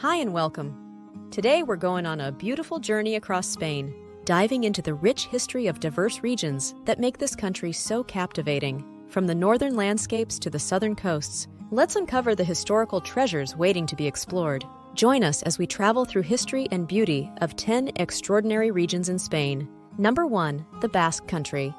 Hi and welcome. Today we're going on a beautiful journey across Spain, diving into the rich history of diverse regions that make this country so captivating. From the northern landscapes to the southern coasts, let's uncover the historical treasures waiting to be explored. Join us as we travel through history and beauty of 10 extraordinary regions in Spain. Number 1, the Basque Country.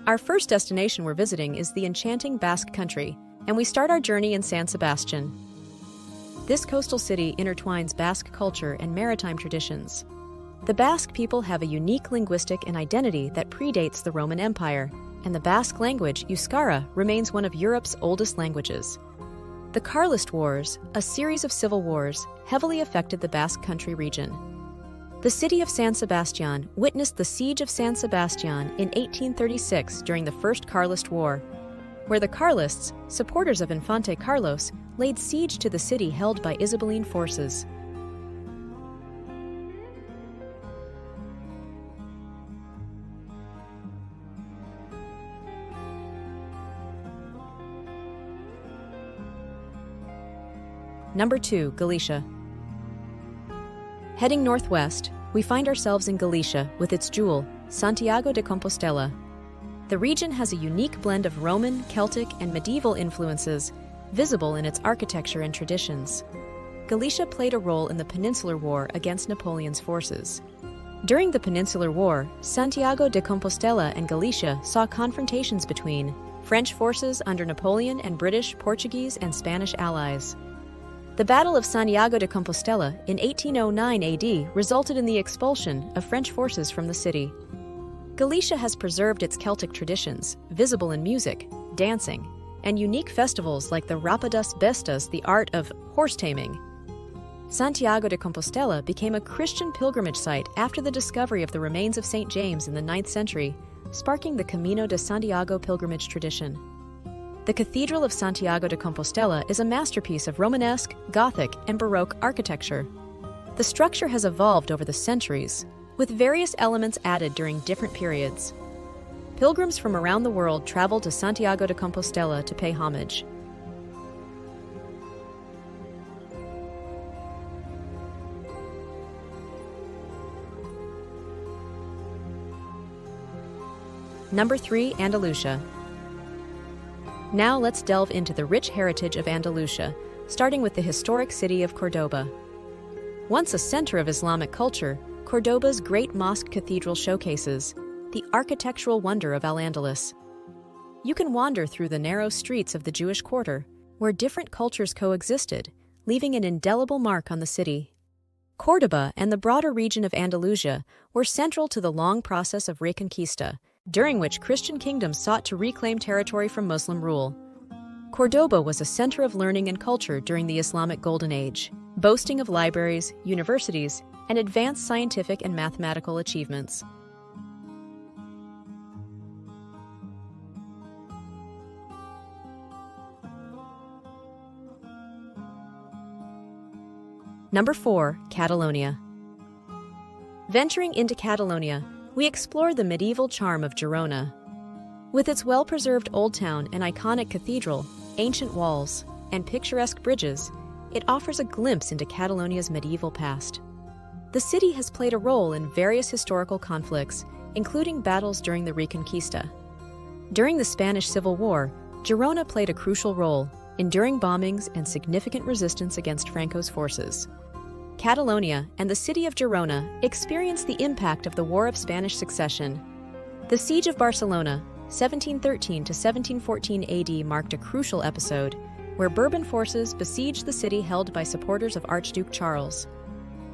Our first destination we're visiting is the enchanting Basque Country, and we start our journey in San Sebastian. This coastal city intertwines Basque culture and maritime traditions. The Basque people have a unique linguistic and identity that predates the Roman Empire, and the Basque language, Euskara, remains one of Europe's oldest languages. The Carlist Wars, a series of civil wars, heavily affected the Basque Country region. The city of San Sebastian witnessed the Siege of San Sebastian in 1836 during the First Carlist War, where the Carlists, supporters of Infante Carlos, laid siege to the city held by Isabelline forces. Number 2, Galicia. Heading northwest, we find ourselves in Galicia with its jewel, Santiago de Compostela. The region has a unique blend of Roman, Celtic, and medieval influences, visible in its architecture and traditions. Galicia played a role in the Peninsular War against Napoleon's forces. During the Peninsular War, Santiago de Compostela and Galicia saw confrontations between French forces under Napoleon and British, Portuguese, and Spanish allies. The Battle of Santiago de Compostela in 1809 AD resulted in the expulsion of French forces from the city. Galicia has preserved its Celtic traditions, visible in music, dancing, and unique festivals like the Rapa das Bestas, the art of horse taming. Santiago de Compostela became a Christian pilgrimage site after the discovery of the remains of St. James in the 9th century, sparking the Camino de Santiago pilgrimage tradition. The Cathedral of Santiago de Compostela is a masterpiece of Romanesque, Gothic, and Baroque architecture. The structure has evolved over the centuries, with various elements added during different periods. Pilgrims from around the world travel to Santiago de Compostela to pay homage. Number 3, Andalusia. Now let's delve into the rich heritage of Andalusia, starting with the historic city of Cordoba. Once a center of Islamic culture, Cordoba's great mosque cathedral showcases the architectural wonder of Al-Andalus. You can wander through the narrow streets of the Jewish quarter, where different cultures coexisted, leaving an indelible mark on the city. Cordoba and the broader region of Andalusia were central to the long process of Reconquista, during which Christian kingdoms sought to reclaim territory from Muslim rule. Cordoba was a center of learning and culture during the Islamic Golden Age, boasting of libraries, universities, and advanced scientific and mathematical achievements. Number 4, Catalonia. Venturing into Catalonia, we explore the medieval charm of Girona. With its well-preserved old town and iconic cathedral, ancient walls, and picturesque bridges, it offers a glimpse into Catalonia's medieval past. The city has played a role in various historical conflicts, including battles during the Reconquista. During the Spanish Civil War, Girona played a crucial role, enduring bombings and significant resistance against Franco's forces. Catalonia and the city of Girona experienced the impact of the War of Spanish Succession. The Siege of Barcelona, 1713 to 1714 AD, marked a crucial episode, where Bourbon forces besieged the city held by supporters of Archduke Charles.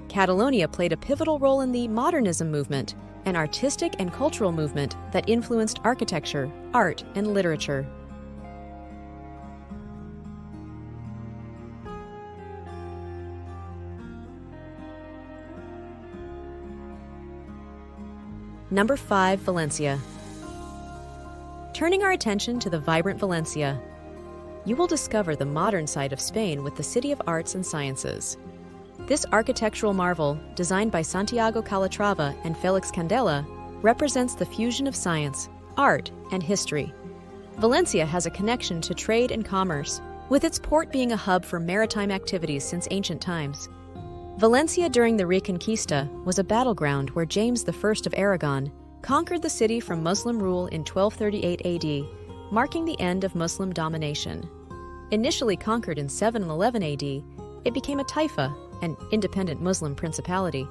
Catalonia played a pivotal role in the Modernism movement, an artistic and cultural movement that influenced architecture, art, and literature. Number 5, Valencia. Turning our attention to the vibrant Valencia, you will discover the modern side of Spain with the City of Arts and Sciences. This architectural marvel, designed by Santiago Calatrava and Felix Candela, represents the fusion of science, art, and history. Valencia has a connection to trade and commerce, with its port being a hub for maritime activities since ancient times. Valencia during the Reconquista was a battleground where James I of Aragon conquered the city from Muslim rule in 1238 AD, marking the end of Muslim domination. Initially conquered in 711 AD, it became a taifa, an independent Muslim principality.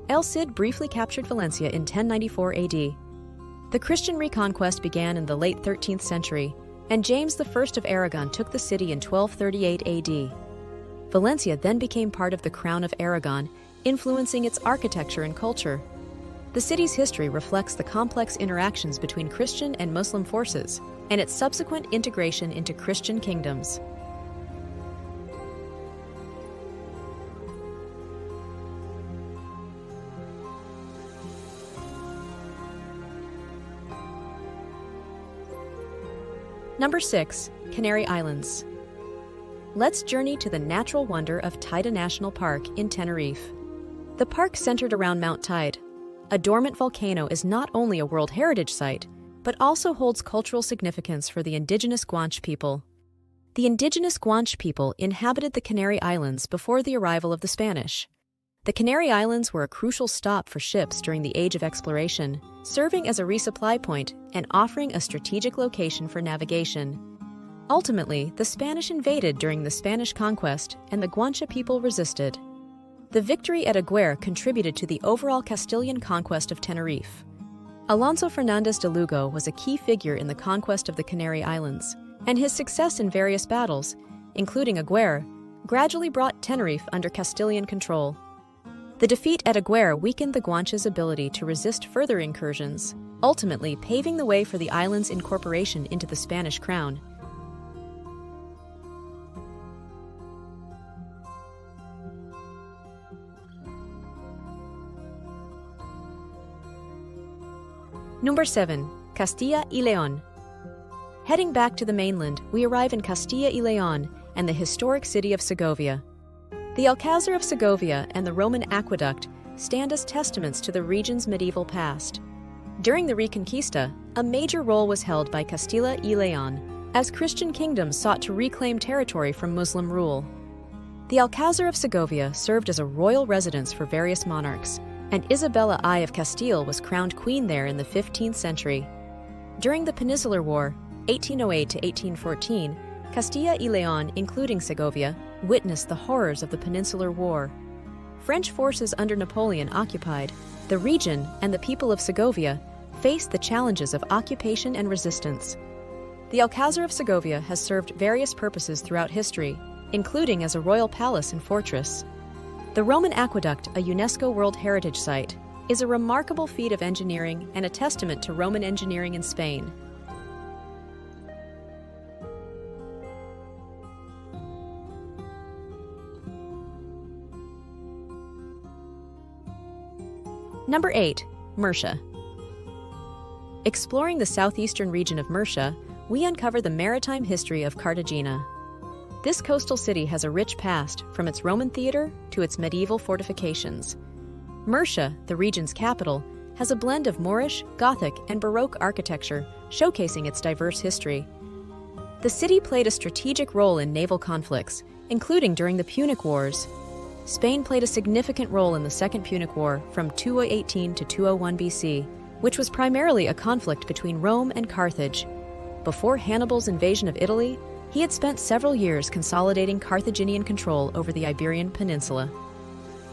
El Cid briefly captured Valencia in 1094 AD. The Christian reconquest began in the late 13th century, and James I of Aragon took the city in 1238 AD. Valencia then became part of the Crown of Aragon, influencing its architecture and culture. The city's history reflects the complex interactions between Christian and Muslim forces, and its subsequent integration into Christian kingdoms. Number 6. Canary Islands. Let's journey to the natural wonder of Teide National Park in Tenerife. The park centered around Mount Teide. A dormant volcano is not only a World Heritage Site, but also holds cultural significance for the indigenous Guanche people. The indigenous Guanche people inhabited the Canary Islands before the arrival of the Spanish. The Canary Islands were a crucial stop for ships during the Age of Exploration, serving as a resupply point and offering a strategic location for navigation. Ultimately, the Spanish invaded during the Spanish conquest, and the Guanche people resisted. The victory at Aguirre contributed to the overall Castilian conquest of Tenerife. Alonso Fernández de Lugo was a key figure in the conquest of the Canary Islands, and his success in various battles, including Aguirre, gradually brought Tenerife under Castilian control. The defeat at Aguirre weakened the Guanche's ability to resist further incursions, ultimately paving the way for the island's incorporation into the Spanish crown. Number 7. Castilla y Leon. Heading back to the mainland, we arrive in Castilla y Leon and the historic city of Segovia. The Alcázar of Segovia and the Roman aqueduct stand as testaments to the region's medieval past. During the Reconquista, a major role was held by Castilla y Leon, as Christian kingdoms sought to reclaim territory from Muslim rule. The Alcázar of Segovia served as a royal residence for various monarchs, and Isabella I of Castile was crowned queen there in the 15th century. During the Peninsular War, 1808 to 1814, Castilla y Leon, including Segovia, witnessed the horrors of the Peninsular War. French forces under Napoleon occupied the region, and the people of Segovia faced the challenges of occupation and resistance. The Alcázar of Segovia has served various purposes throughout history, including as a royal palace and fortress. The Roman aqueduct, a UNESCO World Heritage Site, is a remarkable feat of engineering and a testament to Roman engineering in Spain. Number 8. Murcia. Exploring the southeastern region of Murcia, we uncover the maritime history of Cartagena. This coastal city has a rich past, from its Roman theater to its medieval fortifications. Murcia, the region's capital, has a blend of Moorish, Gothic, and Baroque architecture, showcasing its diverse history. The city played a strategic role in naval conflicts, including during the Punic Wars. Spain played a significant role in the Second Punic War from 218 to 201 BC, which was primarily a conflict between Rome and Carthage. Before Hannibal's invasion of Italy, he had spent several years consolidating Carthaginian control over the Iberian Peninsula.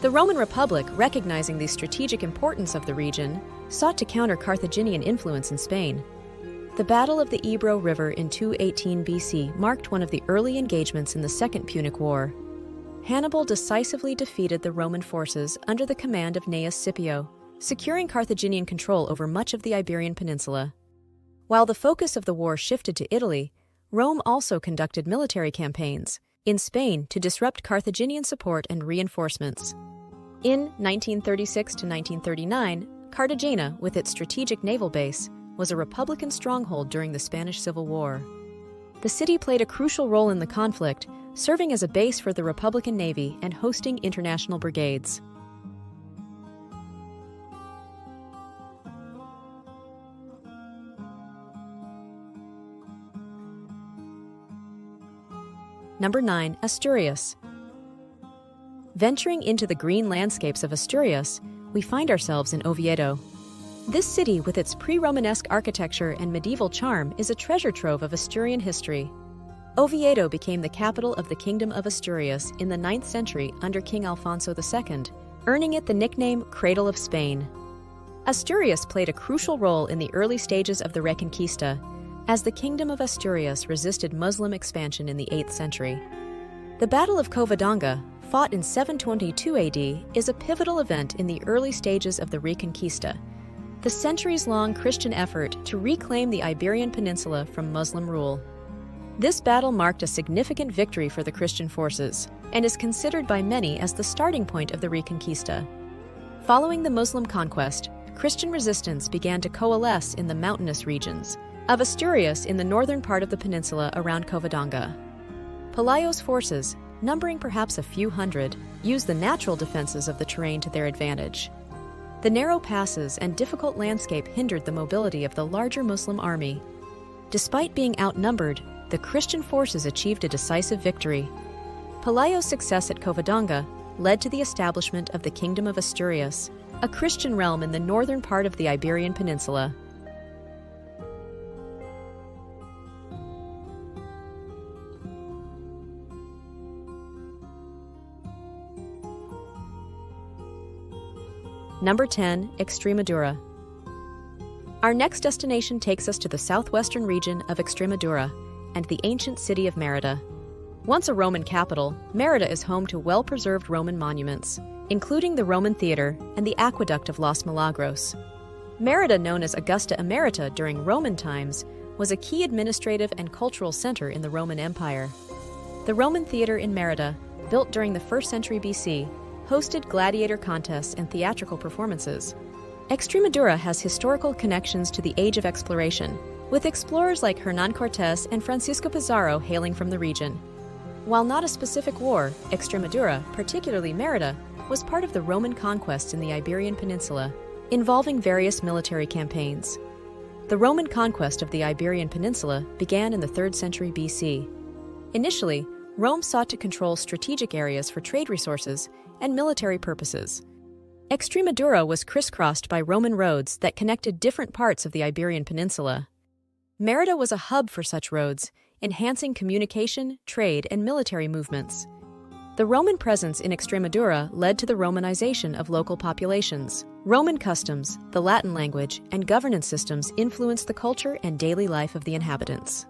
The Roman Republic, recognizing the strategic importance of the region, sought to counter Carthaginian influence in Spain. The Battle of the Ebro River in 218 BC marked one of the early engagements in the Second Punic War. Hannibal decisively defeated the Roman forces under the command of Gnaeus Scipio, securing Carthaginian control over much of the Iberian Peninsula. While the focus of the war shifted to Italy, Rome also conducted military campaigns in Spain to disrupt Carthaginian support and reinforcements. In 1936 to 1939, Cartagena, with its strategic naval base, was a Republican stronghold during the Spanish Civil War. The city played a crucial role in the conflict, serving as a base for the Republican Navy and hosting international brigades. Number 9. Asturias. Venturing into the green landscapes of Asturias, we find ourselves in Oviedo. This city, with its pre-Romanesque architecture and medieval charm, is a treasure trove of Asturian history. Oviedo became the capital of the Kingdom of Asturias in the 9th century under King Alfonso II, earning it the nickname Cradle of Spain. Asturias played a crucial role in the early stages of the Reconquista, as the Kingdom of Asturias resisted Muslim expansion in the 8th century. The Battle of Covadonga, fought in 722 AD, is a pivotal event in the early stages of the Reconquista, the centuries-long Christian effort to reclaim the Iberian Peninsula from Muslim rule. This battle marked a significant victory for the Christian forces and is considered by many as the starting point of the Reconquista. Following the Muslim conquest, Christian resistance began to coalesce in the mountainous regions of Asturias in the northern part of the peninsula around Covadonga. Pelayo's forces, numbering perhaps a few hundred, used the natural defenses of the terrain to their advantage. The narrow passes and difficult landscape hindered the mobility of the larger Muslim army. Despite being outnumbered, the Christian forces achieved a decisive victory. Pelayo's success at Covadonga led to the establishment of the Kingdom of Asturias, a Christian realm in the northern part of the Iberian Peninsula. Number 10. Extremadura. Our next destination takes us to the southwestern region of Extremadura and the ancient city of Merida. Once a Roman capital, Merida is home to well-preserved Roman monuments, including the Roman Theater and the Aqueduct of Los Milagros. Merida, known as Augusta Emerita during Roman times, was a key administrative and cultural center in the Roman Empire. The Roman Theater in Merida, built during the 1st century BC, hosted gladiator contests and theatrical performances. Extremadura has historical connections to the Age of Exploration, with explorers like Hernán Cortés and Francisco Pizarro hailing from the region. While not a specific war, Extremadura, particularly Merida, was part of the Roman conquests in the Iberian Peninsula, involving various military campaigns. The Roman conquest of the Iberian Peninsula began in the 3rd century BC. Initially, Rome sought to control strategic areas for trade resources and military purposes. Extremadura was crisscrossed by Roman roads that connected different parts of the Iberian Peninsula. Merida was a hub for such roads, enhancing communication, trade, and military movements. The Roman presence in Extremadura led to the Romanization of local populations. Roman customs, the Latin language, and governance systems influenced the culture and daily life of the inhabitants.